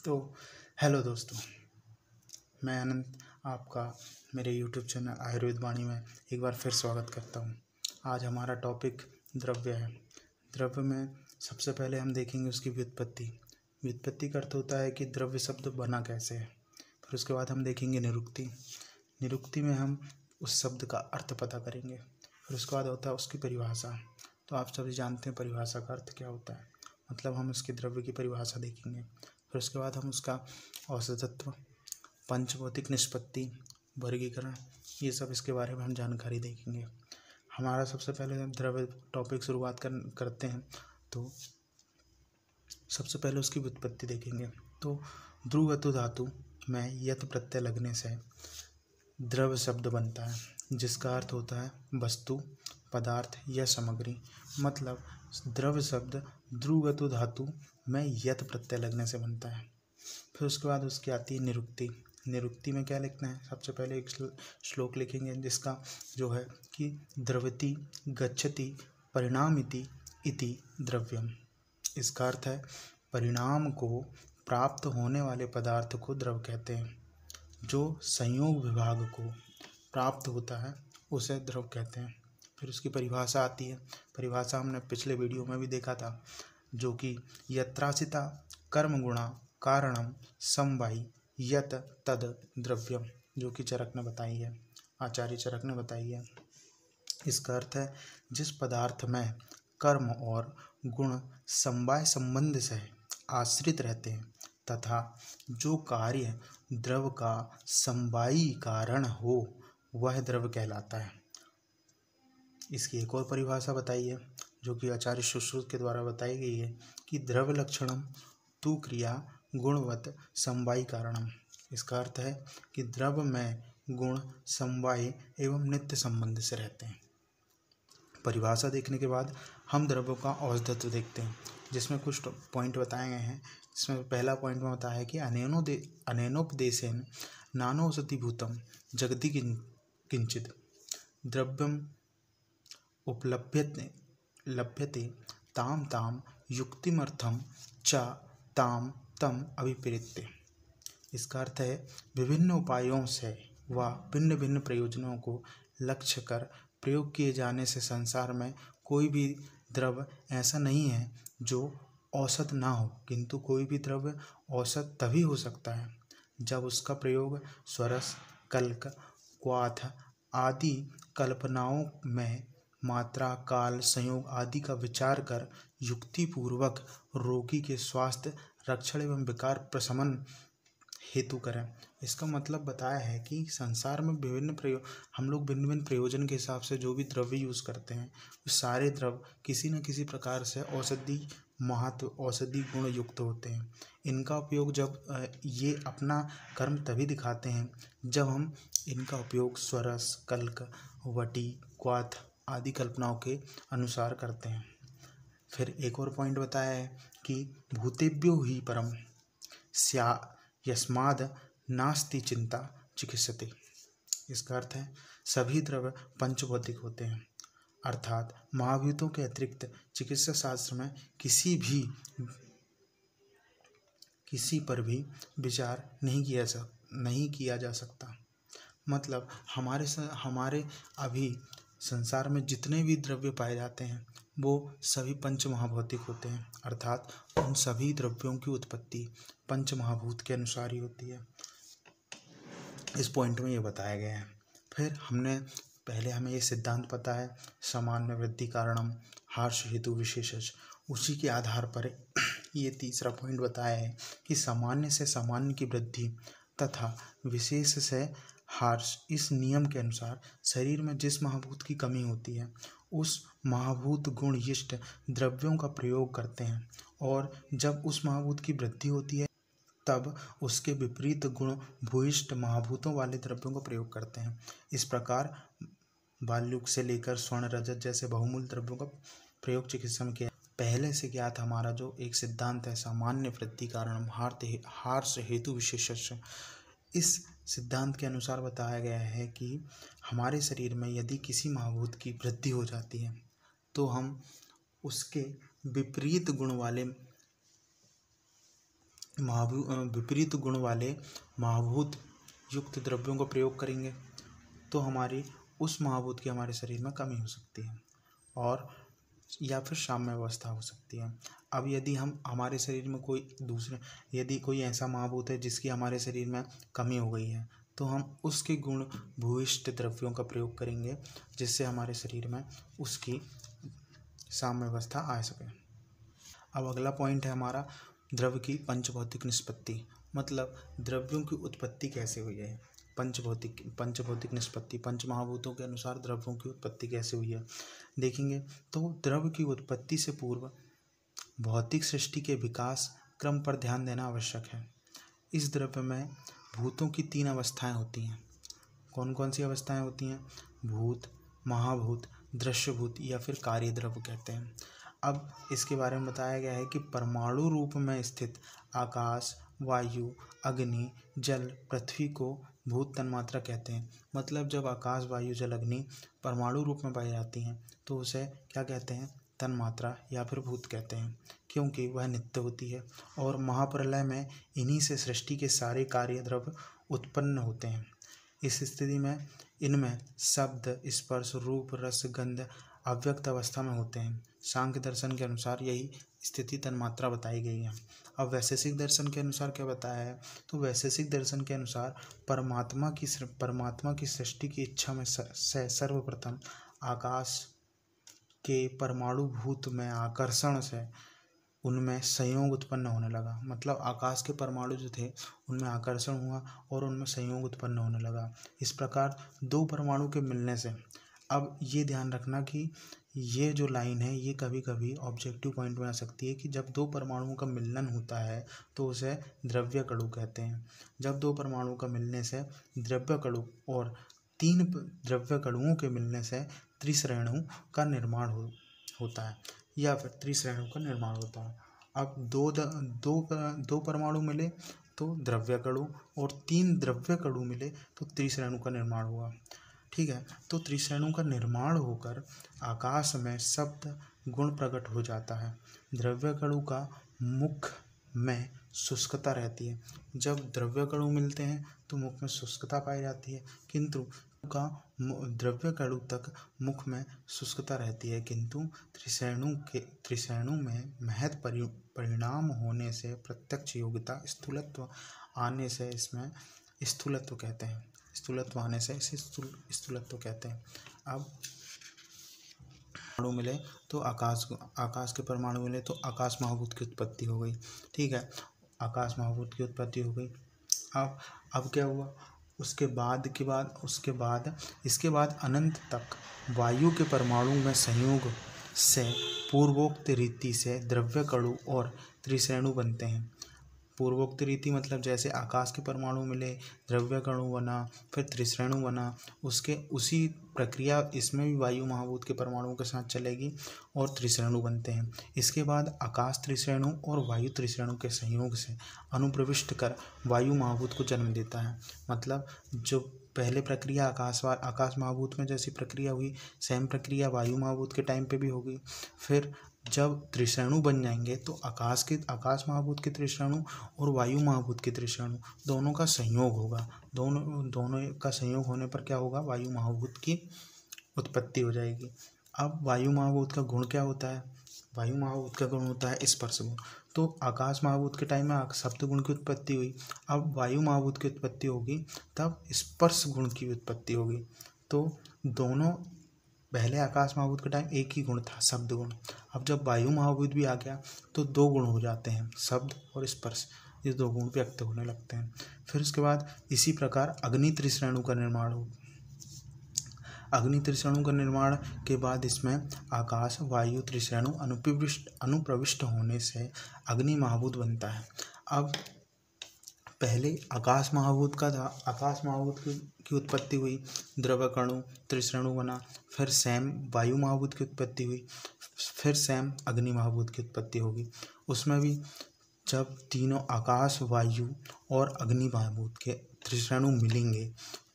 तो हेलो दोस्तों, मैं अनंत आपका मेरे यूट्यूब चैनल आयुर्वेद वाणी में एक बार फिर स्वागत करता हूँ। आज हमारा टॉपिक द्रव्य है। द्रव्य में सबसे पहले हम देखेंगे उसकी व्युत्पत्ति। व्युत्पत्ति का अर्थ होता है कि द्रव्य शब्द बना कैसे है। फिर उसके बाद हम देखेंगे निरुक्ति। निरुक्ति में हम उस शब्द का अर्थ पता करेंगे। फिर उसके बाद होता है उसकी परिभाषा। तो आप सभी जानते हैं परिभाषा का अर्थ क्या होता है, मतलब हम उसके द्रव्य की परिभाषा देखेंगे। फिर उसके बाद हम उसका औषधत्व, पंचभौतिक निष्पत्ति, वर्गीकरण, ये सब इसके बारे में हम जानकारी देखेंगे। हमारा सबसे पहले द्रव्य टॉपिक शुरुआत करते हैं। तो सबसे पहले उसकी व्युत्पत्ति देखेंगे। तो ध्रुवतु धातु में यत प्रत्यय लगने से द्रव्य शब्द बनता है, जिसका अर्थ होता है वस्तु, पदार्थ या सामग्री। मतलब द्रव्य शब्द ध्रुवतु धातु में यत प्रत्यय लगने से बनता है। फिर उसके बाद उसकी आती है निरुक्ति। निरुक्ति में क्या लिखना है, सबसे पहले एक श्लोक लिखेंगे जिसका जो है कि द्रवति गच्छति परिणामिति इति द्रव्यम। इसका अर्थ है परिणाम को प्राप्त होने वाले पदार्थ को द्रव कहते हैं। जो संयोग विभाग को प्राप्त होता है उसे द्रव कहते हैं। फिर उसकी परिभाषा आती है। परिभाषा हमने पिछले वीडियो में भी देखा था, जो कि यत्रासिता कर्म गुणा कारणम समवायी यत तद द्रव्यम, जो कि चरक ने बताई है, आचार्य चरक ने बताई है। इसका अर्थ है जिस पदार्थ में कर्म और गुण समवाय संबंध से आश्रित रहते हैं तथा जो कार्य द्रव का समवायी कारण हो वह द्रव कहलाता है। इसकी एक और परिभाषा बताई है, जो कि आचार्य सुश्रुत के द्वारा बताई गई है कि द्रव्य लक्षणम तु क्रिया गुणवत समवायी कारणम। इसका अर्थ है कि द्रव्य में गुण समवाय एवं नित्य संबंध से रहते हैं। परिभाषा देखने के बाद हम द्रव्यों का औषधत्व देखते हैं, जिसमें कुछ पॉइंट बताए गए हैं। इसमें पहला पॉइंट में बताया है कि अनेनोपदेशेन नानौषधिभूतम जगति किंचित द्रव्यम लभ्यते ताम ताम युक्तिमर्थम च ताम तम अभिप्रेत्य। इसका अर्थ है विभिन्न उपायों से व भिन्न भिन्न प्रयोजनों को लक्ष्य कर प्रयोग किए जाने से संसार में कोई भी द्रव्य ऐसा नहीं है जो औसत ना हो, किंतु कोई भी द्रव्य औसत तभी हो सकता है जब उसका प्रयोग स्वरस, कल्क, क्वाथ आदि कल्पनाओं में मात्रा, काल, संयोग आदि का विचार कर युक्ति पूर्वक रोगी के स्वास्थ्य रक्षण एवं विकार प्रशमन हेतु करें। इसका मतलब बताया है कि संसार में हम लोग भिन्न भिन्न प्रयोजन के हिसाब से जो भी द्रव्य यूज़ करते हैं, वो सारे द्रव्य किसी न किसी प्रकार से औषधि गुण युक्त होते हैं। इनका उपयोग जब ये अपना कर्म तभी दिखाते हैं जब हम इनका उपयोग स्वरस, कल्क, वटी, क्वाथ आदि कल्पनाओं के अनुसार करते हैं। फिर एक और पॉइंट बताया है कि भूतेभ्यो ही परम यस्माद नास्ति चिंता चिकित्सते। इसका अर्थ है सभी द्रव्य पंचभौतिक होते हैं, अर्थात महाभूतों के अतिरिक्त चिकित्सा शास्त्र में किसी पर भी विचार नहीं किया जा सकता। मतलब हमारे अभी संसार में जितने भी द्रव्य पाए जाते हैं वो सभी पंच महाभौतिक होते हैं, अर्थात उन सभी द्रव्यों की उत्पत्ति पंच महाभूत के अनुसार ही होती है। इस पॉइंट में ये बताया गया है। फिर हमें ये सिद्धांत पता है, सामान्य वृद्धि कारणम हार्ष हेतु विशेषज। उसी के आधार पर ये तीसरा पॉइंट बताया है कि सामान्य से सामान्य की वृद्धि तथा विशेष से हार्ष। इस नियम के अनुसार शरीर में जिस महाभूत की कमी होती है उस महाभूत गुण युक्त द्रव्यों का प्रयोग करते हैं, और जब उस महाभूत की वृद्धि होती है तब उसके विपरीत गुण भूयिष्ठ महाभूतों वाले द्रव्यों का प्रयोग करते हैं। इस प्रकार बालयुग से लेकर स्वर्ण, रजत जैसे बहुमूल्य द्रव्यों का प्रयोग चिकित्सा में किया। पहले से ज्ञात हमारा जो एक सिद्धांत है, सामान्य वृद्धि कारण हार्ष हेतु विशेषज्ञ, इस सिद्धांत के अनुसार बताया गया है कि हमारे शरीर में यदि किसी महाभूत की वृद्धि हो जाती है तो हम उसके विपरीत गुण वाले विपरीत गुण वाले महाभूत युक्त द्रव्यों का प्रयोग करेंगे तो हमारी उस महाभूत की हमारे शरीर में कमी हो सकती है और या फिर साम्य अवस्था हो सकती है। अब यदि हम हमारे शरीर में यदि कोई ऐसा महाभूत है जिसकी हमारे शरीर में कमी हो गई है तो हम उसके गुण भूयिष्ठ द्रव्यों का प्रयोग करेंगे जिससे हमारे शरीर में उसकी साम्य अवस्था आ सके। अब अगला पॉइंट है हमारा द्रव्य की पंचभौतिक निष्पत्ति, मतलब द्रव्यों की उत्पत्ति कैसे हुई है। पंचभौतिक निष्पत्ति, पंच महाभूतों के अनुसार द्रव्यों की उत्पत्ति कैसे हुई है देखेंगे। तो द्रव्य की उत्पत्ति से पूर्व भौतिक सृष्टि के विकास क्रम पर ध्यान देना आवश्यक है। इस द्रव्य में भूतों की 3 अवस्थाएं होती हैं। कौन कौन सी अवस्थाएं होती हैं? भूत, महाभूत, दृश्यभूत या फिर कार्य द्रव्य कहते हैं। अब इसके बारे में बताया गया है कि परमाणु रूप में स्थित आकाश, वायु, अग्नि, जल, पृथ्वी को भूत तन्मात्रा कहते हैं। मतलब जब आकाश, वायु, जल, अग्नि परमाणु रूप में पाई जाती हैं तो उसे क्या कहते हैं? तन्मात्रा या फिर भूत कहते हैं, क्योंकि वह नित्य होती है और महाप्रलय में इन्हीं से सृष्टि के सारे कार्य द्रव्य उत्पन्न होते हैं। इस स्थिति में इनमें शब्द, स्पर्श, रूप, रस, गंध अव्यक्त अवस्था में होते हैं। सांख्य दर्शन के अनुसार यही स्थिति तन्मात्रा बताई गई है। अब वैशेषिक दर्शन के अनुसार क्या बताया है? तो वैशेषिक दर्शन के अनुसार परमात्मा की सृष्टि की इच्छा में सर्वप्रथम आकाश के परमाणु भूत में आकर्षण से उनमें संयोग उत्पन्न होने लगा। मतलब आकाश के परमाणु जो थे उनमें आकर्षण हुआ और उनमें संयोग उत्पन्न होने लगा। इस प्रकार 2 परमाणु के मिलने से, अब ये ध्यान रखना कि ये जो लाइन है ये कभी कभी ऑब्जेक्टिव पॉइंट में आ सकती है कि जब 2 परमाणुओं का मिलन होता है तो उसे द्रव्य कणु कहते हैं। जब 2 परमाणु का मिलने से द्रव्य कणु और 3 द्रव्य कणुओं के मिलने से त्रिश्रेणु का निर्माण होता है या फिर त्रिश्रेणु का निर्माण होता है। अब दो परमाणु मिले तो द्रव्य कणु और 3 द्रव्य कणु मिले तो त्रिश्रेणु का निर्माण हुआ। ठीक है, तो त्रिश्रेणु का निर्माण होकर आकाश में शब्द गुण प्रकट हो जाता है। द्रव्य कणु का मुख में शुष्कता रहती है। जब द्रव्य कणु मिलते हैं तो मुख में शुष्कता पाई जाती है, किंतु द्रव्य कणु तक मुख में शुष्कता रहती है, किंतु त्रिश्रेणु में महत् परिणाम होने से प्रत्यक्ष योग्यता स्थूलत्व आने से इसमें स्थूलत्व कहते हैं। स्थूलत्व आने से इसे स्थूलत्व कहते हैं। अब परमाणु मिले तो आकाश के परमाणु मिले तो आकाश महाभूत की उत्पत्ति हो गई। ठीक है, आकाश महाभूत की उत्पत्ति हो गई। अब क्या हुआ? इसके बाद अनंत तक वायु के परमाणु में संयोग से पूर्वोक्त रीति से द्रव्य कणु और त्रिश्रेणु बनते हैं। पूर्वोक्त रीति मतलब जैसे आकाश के परमाणु मिले, द्रव्य कणु बना, फिर त्रिश्रेणु बना, उसी प्रक्रिया इसमें भी वायु महाभूत के परमाणुओं के साथ चलेगी और त्रिश्रेणु बनते हैं। इसके बाद आकाश त्रिश्रेणु और वायु त्रिश्रेणु के संयोग से अनुप्रविष्ट कर वायु महाभूत को जन्म देता है। मतलब जो पहले प्रक्रिया आकाश महाभूत में जैसी प्रक्रिया हुई, सेम प्रक्रिया वायु महाभूत के टाइम पे भी होगी। फिर जब त्रिश्रेणु बन जाएंगे तो आकाश महाभूत के त्रिश्रेणु और वायु महाभूत के त्रिश्रेणु दोनों का संयोग होगा। दोनों का संयोग होने पर क्या होगा? वायु महाभूत की उत्पत्ति हो जाएगी। अब वायु महाभूत का गुण क्या होता है? वायु महाभूत का गुण होता है स्पर्श गुण। तो आकाश महाभूत के टाइम में सप्त गुण की उत्पत्ति हुई। अब वायु महाभूत की उत्पत्ति होगी तब स्पर्श गुण की उत्पत्ति होगी। तो दोनों पहले आकाश महाभूत के टाइम एक ही गुण था, शब्द गुण। अब जब वायु महाभूत भी आ गया तो 2 गुण हो जाते हैं, शब्द और स्पर्श। ये 2 गुण व्यक्त होने लगते हैं। फिर उसके बाद इसी प्रकार अग्नि त्रिश्रेणु का निर्माण हो। अग्नि त्रिश्रेणु का निर्माण के बाद इसमें आकाश वायु त्रिश्रेणु अनुप्रविष्ट होने से अग्नि महाभूत बनता है। अब पहले आकाश महाभूत का था, आकाश महाभूत की उत्पत्ति हुई, द्रव्य कणु त्रिश्रेणु बना। फिर सैम वायु महाभूत की उत्पत्ति हुई, फिर सैम अग्नि महाभूत की उत्पत्ति होगी। उसमें भी जब तीनों आकाश वायु और अग्नि महाभूत के त्रिश्रेणु मिलेंगे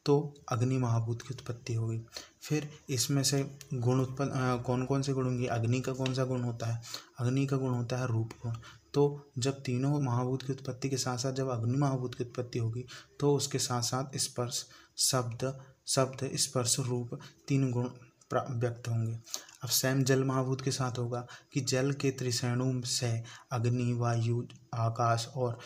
तो अग्नि महाभूत की उत्पत्ति होगी। फिर इसमें से गुण कौन कौन से गुण होंगे? अग्नि का कौन सा गुण होता है? अग्नि का गुण होता है रूप गुण। तो जब तीनों महाभूत की उत्पत्ति के साथ साथ जब अग्नि महाभूत की उत्पत्ति होगी तो उसके साथ साथ स्पर्श, शब्द स्पर्श रूप 3 गुण व्यक्त होंगे। अब सेम जल महाभूत के साथ होगा कि जल के त्रिशेणु से अग्नि, वायु, आकाश और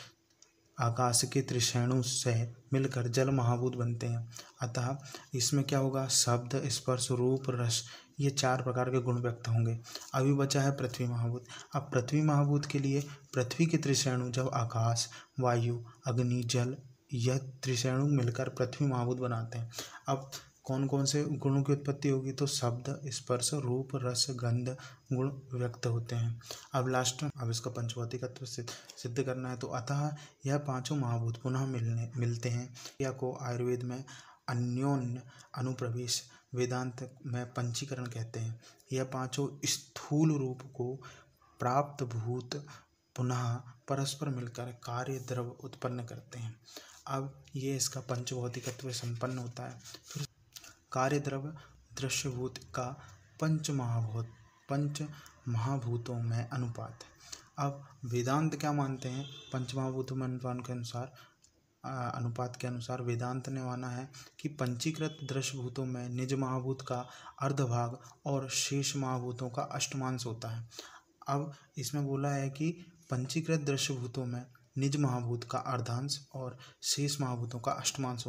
आकाश के त्रिशेणु से मिलकर जल महाभूत बनते हैं। अतः इसमें क्या होगा, शब्द स्पर्श रूप रस, ये 4 प्रकार के गुण व्यक्त होंगे। अभी बचा है पृथ्वी महाभूत। अब पृथ्वी महाभूत के लिए पृथ्वी के त्रिशेणु जब आकाश, वायु, अग्नि, जल, यह त्रिशेणु मिलकर पृथ्वी महाभूत बनाते हैं। अब कौन कौन से गुणों की उत्पत्ति होगी, तो शब्द स्पर्श रूप रस गंध गुण व्यक्त होते हैं। अब लास्ट में अब इसका पंचभौतिकत्व सिद्ध करना है। तो अतः यह 5 महाभूत पुनः मिलते हैं। या को आयुर्वेद में अन्योन्य अनुप्रवेश, वेदांत में पंचीकरण कहते हैं। यह 5 स्थूल रूप को प्राप्त भूत पुनः परस्पर मिलकर कार्य द्रव उत्पन्न करते हैं। अब ये इसका पंचभौतिकत्व संपन्न होता है। फिर कार्य द्रव दृश्यभूत का पंच महाभूतों में अनुपात। अब वेदांत क्या मानते हैं, पंच महाभूतों में अनुपात के अनुसार वेदांत ने माना है कि पंचीकृत दृश्यभूतों में निज महाभूत का अर्धभाग और शेष महाभूतों का अष्टमांश होता है। अब इसमें बोला है कि पंचीकृत दृश्यभूतों में निज महाभूत का अर्धांश और शेष महाभूतों का अष्टमांश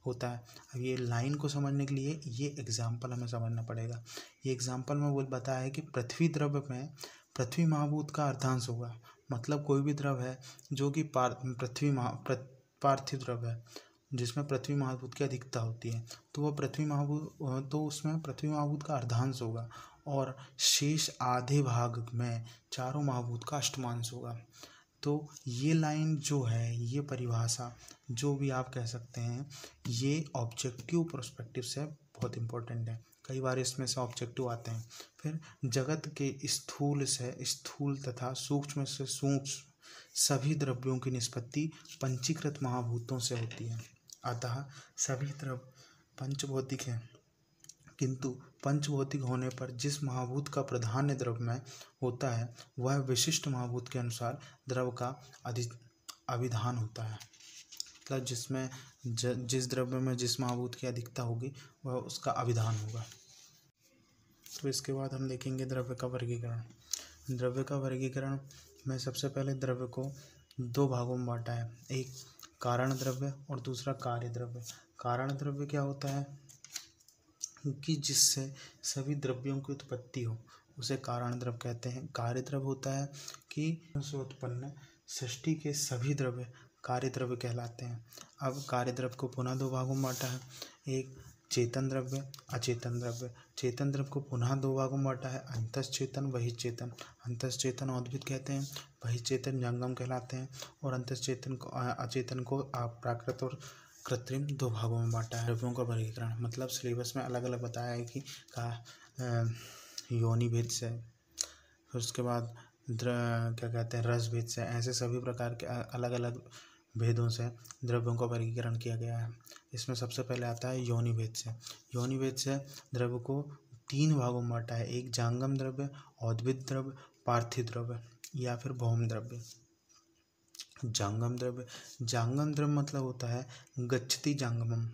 होता है। अब ये लाइन को समझने के लिए ये एग्जाम्पल हमें समझना पड़ेगा। ये एग्जाम्पल में वो बताया है कि पृथ्वी द्रव्य में पृथ्वी महाभूत का अर्धांश होगा। मतलब कोई भी द्रव है जो कि पार्थिव द्रव है जिसमें पृथ्वी महाभूत की अधिकता होती है, तो वह उसमें पृथ्वी महाभूत का अर्धांश होगा और शेष आधे भाग में चारों महाभूत का अष्टमांश होगा। तो ये लाइन जो है, ये परिभाषा जो भी आप कह सकते हैं, ये ऑब्जेक्टिव पर्सपेक्टिव से बहुत इम्पोर्टेंट है। कई बार इसमें से ऑब्जेक्टिव आते हैं। फिर जगत के स्थूल से स्थूल तथा सूक्ष्म से सूक्ष्म सभी द्रव्यों की निष्पत्ति पंचीकृत महाभूतों से होती है। अतः सभी द्रव पंचभौतिक हैं, किंतु पंचभौतिक होने पर जिस महाभूत का प्राधान्य द्रव में होता है वह विशिष्ट महाभूत के अनुसार द्रव का अभिधान होता है। मतलब जिसमें जिस द्रव्य में जिस महाभूत की अधिकता होगी वह उसका अभिधान होगा। तो इसके बाद हम देखेंगे द्रव्य का वर्गीकरण। द्रव्य का वर्गीकरण में सबसे पहले द्रव्य को 2 भागों में बांटा है, एक कारण द्रव्य और दूसरा कार्य द्रव्य। कारण द्रव्य क्या होता है कि जिससे सभी द्रव्यों की उत्पत्ति हो उसे कारण द्रव्य कहते हैं। कार्य द्रव्य होता है कि उनसे उत्पन्न सृष्टि के सभी द्रव्य कार्य द्रव्य कहलाते हैं। अब कार्य द्रव्य को पुनः 2 भागों में बांटा है, एक चेतन द्रव्य, अचेतन द्रव्य। चेतन द्रव्य को पुनः 2 भागों में बांटा है, अंतश्चेतन, बहिश्चेतन। अंतश्चेतन उद्भिद कहते हैं, बहिश्चेतन जंगम कहलाते हैं और अचेतन को प्राकृत और कृत्रिम 2 भागों में बांटा है। द्रव्यों का वर्गीकरण मतलब सिलेबस में अलग अलग बताया है कि योनि भेद से, फिर उसके बाद क्या कहते हैं रस भेद से, ऐसे सभी प्रकार के अलग अलग भेदों से द्रव्यों का वर्गीकरण किया गया है। इसमें सबसे पहले आता है योनि भेद से। योनि भेद से द्रव्य को 3 भागों में बांटा है, एक जांगम द्रव्य, औद्भिद द्रव्य, पार्थिव द्रव्य या फिर भौम द्रव्य। जांगम द्रव्य मतलब होता है गच्छति जांगमम,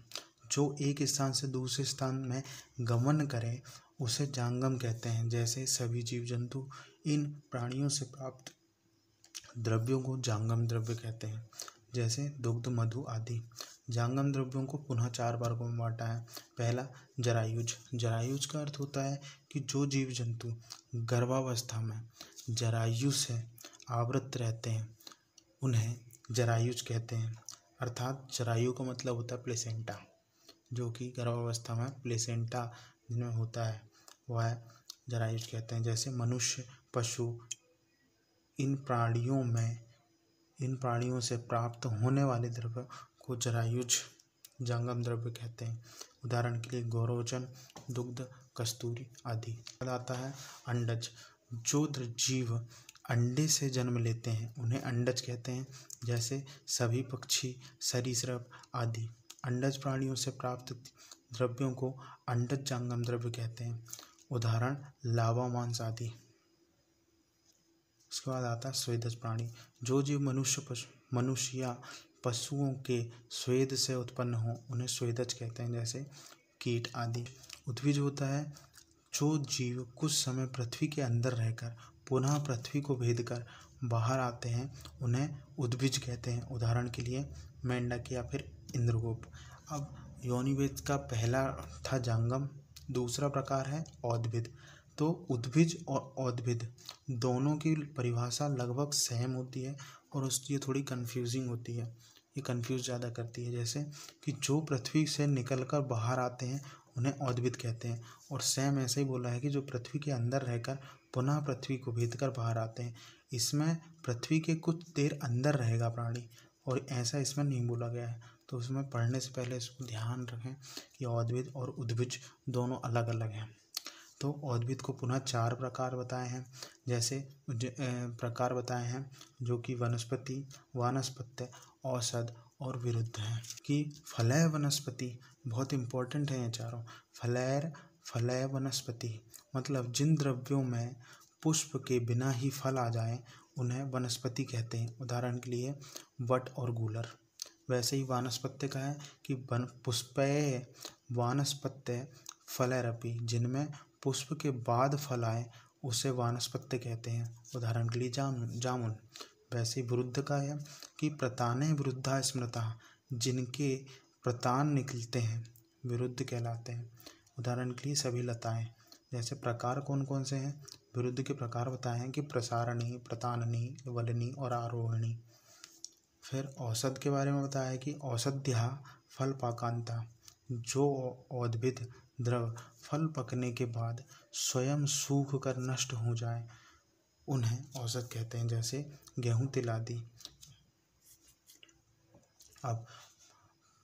जो एक स्थान से दूसरे स्थान में गमन करे उसे जांगम कहते हैं। जैसे सभी जीव जंतु इन प्राणियों से प्राप्त द्रव्यों को जांगम द्रव्य कहते हैं, जैसे दुग्ध, मधु आदि। जांगम द्रव्यों को पुनः 4 वर्गों में बांटा है। पहला जरायुज। जरायुज का अर्थ होता है कि जो जीव जंतु गर्भावस्था में जरायु से आवृत रहते हैं उन्हें जरायुज कहते हैं। अर्थात जरायु का मतलब होता है प्लेसेंटा, जो कि गर्भावस्था में प्लेसेंटा जिनमें होता है वह जरायुज कहते हैं। जैसे मनुष्य, पशु, इन प्राणियों से प्राप्त होने वाले द्रव्य को जरायुज जांगम द्रव्य कहते हैं। उदाहरण के लिए गौरोचन, दुग्ध, कस्तूरी आदि। आता है अंडज। जो जीव अंडे से जन्म लेते हैं उन्हें अंडज कहते हैं, जैसे सभी पक्षी, सरीसृप आदि। अंडज प्राणियों से प्राप्त द्रव्यों को अंडज जांगम द्रव्य कहते हैं। उदाहरण लावा, मांस आदि। उसके बाद आता है स्वेदज प्राणी, जो जीव मनुष्य या पशुओं के स्वेद से उत्पन्न हो उन्हें स्वेदज कहते हैं, जैसे कीट आदि। उद्भिज होता है जो जीव कुछ समय पृथ्वी के अंदर रहकर पुनः पृथ्वी को भेद कर बाहर आते हैं उन्हें उद्भिज कहते हैं। उदाहरण के लिए मेंढक या फिर इंद्रगोप। अब योनिवेद का पहला था जंगम, दूसरा प्रकार है औद्भिद। तो उद्भिज और औद्भिद दोनों की परिभाषा लगभग सेम होती है और उसकी थोड़ी कंफ्यूजिंग होती है, ये कंफ्यूज ज़्यादा करती है। जैसे कि जो पृथ्वी से निकलकर बाहर आते हैं उन्हें औद्भिद कहते हैं, और सेम ऐसे ही बोला है कि जो पृथ्वी के अंदर रहकर पुनः पृथ्वी को भेद कर बाहर आते हैं। इसमें पृथ्वी के कुछ देर अंदर रहेगा प्राणी, और ऐसा इसमें नहीं बोला गया है। तो उसमें पढ़ने से पहले इसको ध्यान रखें कि औद्भिद और उद्भिज दोनों अलग अलग हैं। तो औद्भिद को पुनः 4 प्रकार बताए हैं, जैसे प्रकार बताए हैं जो कि वनस्पति, वानस्पत्य, औषध और विरुद्ध हैं। कि फलय वनस्पति बहुत इम्पोर्टेंट है ये चारों। फलय वनस्पति मतलब जिन द्रव्यों में पुष्प के बिना ही फल आ जाए उन्हें वनस्पति कहते हैं। उदाहरण के लिए वट और गूलर। वैसे ही वानस्पत्य का है कि पुष्पय वानस्पत्य फलैरपि, जिनमें पुष्प के बाद फल आए उसे वानस्पत्य कहते हैं। उदाहरण के लिए जामुन। वैसे ही विरुद्ध का है कि प्रताने विरुद्धा स्मृता, जिनके प्रतान निकलते हैं विरुद्ध कहलाते हैं। उदाहरण के लिए सभी लताएं। जैसे प्रकार कौन कौन से हैं, विरुद्ध के प्रकार बताए हैं कि प्रसारणी, प्रताननी, वलनी और आरोहणी। फिर औषध के बारे में बताया है कि औषध्या फल पाकांता, जो औद्भिद द्रव फल पकने के बाद स्वयं सूख कर नष्ट हो जाए उन्हें औषध कहते हैं, जैसे गेहूं, तिल आदि। अब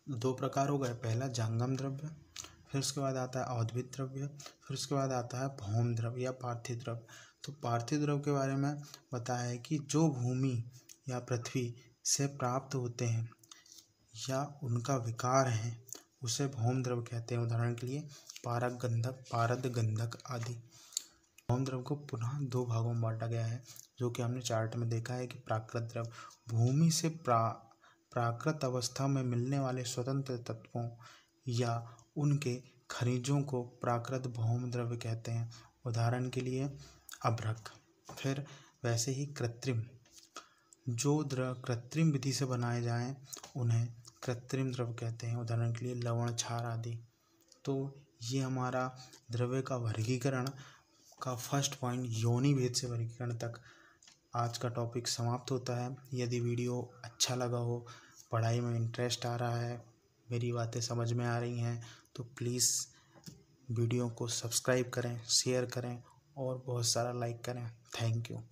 2 प्रकार हो गए, पहला जंगम द्रव्य, फिर उसके बाद आता है औद्भिद द्रव्य, फिर उसके बाद आता है भौम द्रव्य या पार्थिव द्रव्य। तो पार्थिव द्रव्य के बारे में बताया है कि जो भूमि या पृथ्वी से प्राप्त होते हैं या उनका विकार है उसे भौम द्रव्य कहते हैं। उदाहरण के लिए पारद, गंधक आदि। भौम द्रव्य को पुनः 2 भागों में बांटा गया है, जो कि हमने चार्ट में देखा है कि प्राकृत द्रव्य भूमि से प्राकृत अवस्था में मिलने वाले स्वतंत्र तत्वों या उनके खनिजों को प्राकृत भौम द्रव्य कहते हैं। उदाहरण के लिए अभ्रक। फिर वैसे ही कृत्रिम, जो द्रव कृत्रिम विधि से बनाए जाएं उन्हें कृत्रिम द्रव्य कहते हैं। उदाहरण के लिए लवण, क्षार आदि। तो ये हमारा द्रव्य का वर्गीकरण का फर्स्ट पॉइंट योनिभेद से वर्गीकरण तक आज का टॉपिक समाप्त होता है। यदि वीडियो अच्छा लगा हो, पढ़ाई में इंटरेस्ट आ रहा है, मेरी बातें समझ में आ रही हैं, तो प्लीज़ वीडियो को सब्सक्राइब करें, शेयर करें और बहुत सारा लाइक करें। Thank you.